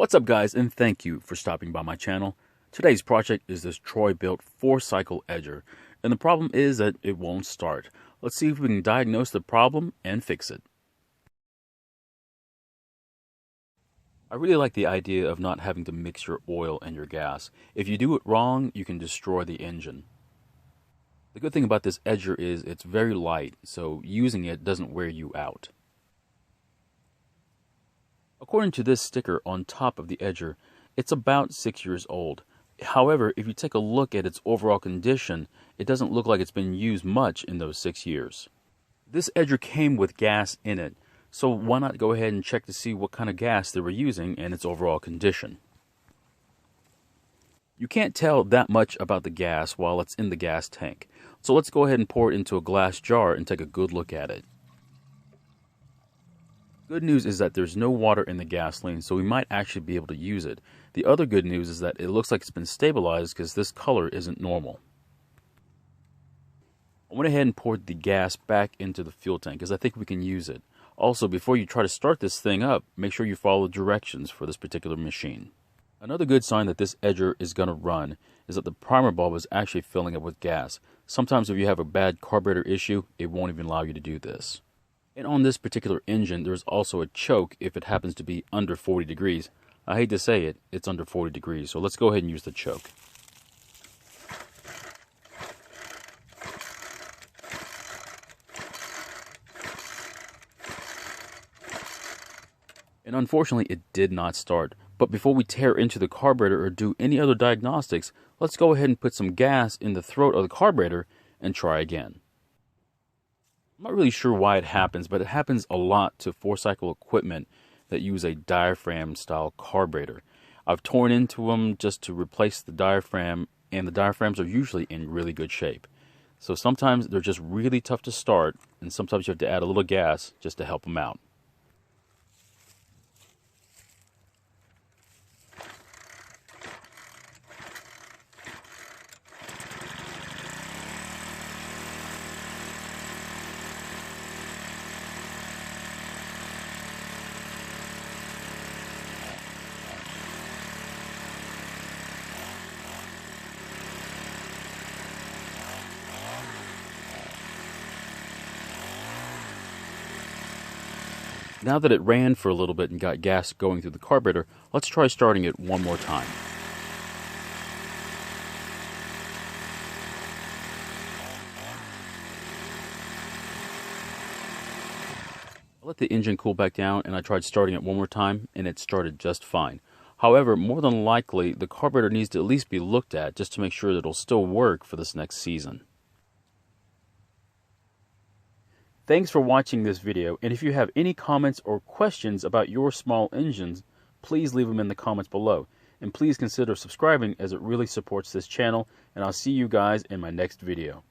What's up guys, and thank you for stopping by my channel. Today's project is this Troybilt 4-cycle edger, and the problem is that it won't start. Let's see if we can diagnose the problem and fix it. I really like the idea of not having to mix your oil and your gas. If you do it wrong, you can destroy the engine. The good thing about this edger is it's very light, so using it doesn't wear you out. According to this sticker on top of the edger, it's about 6 years old. However, if you take a look at its overall condition, it doesn't look like it's been used much in those 6 years. This edger came with gas in it, so why not go ahead and check to see what kind of gas they were using and its overall condition. You can't tell that much about the gas while it's in the gas tank, so let's go ahead and pour it into a glass jar and take a good look at it. Good news is that there's no water in the gasoline, so we might actually be able to use it. The other good news is that it looks like it's been stabilized because this color isn't normal. I went ahead and poured the gas back into the fuel tank because I think we can use it. Also, before you try to start this thing up, make sure you follow the directions for this particular machine. Another good sign that this edger is going to run is that the primer bulb is actually filling up with gas. Sometimes if you have a bad carburetor issue, it won't even allow you to do this. And on this particular engine, there's also a choke if it happens to be under 40 degrees. I hate to say it, it's under 40 degrees, so let's go ahead and use the choke. And unfortunately, it did not start. But before we tear into the carburetor or do any other diagnostics, let's go ahead and put some gas in the throat of the carburetor and try again. I'm not really sure why it happens, but it happens a lot to 4-cycle equipment that use a diaphragm-style carburetor. I've torn into them just to replace the diaphragm, and the diaphragms are usually in really good shape. So sometimes they're just really tough to start, and sometimes you have to add a little gas just to help them out. Now that it ran for a little bit and got gas going through the carburetor, let's try starting it one more time. I let the engine cool back down and I tried starting it one more time and it started just fine. However, more than likely, the carburetor needs to at least be looked at just to make sure that it'll still work for this next season. Thanks for watching this video, and if you have any comments or questions about your small engines, please leave them in the comments below. And please consider subscribing as it really supports this channel, and I'll see you guys in my next video.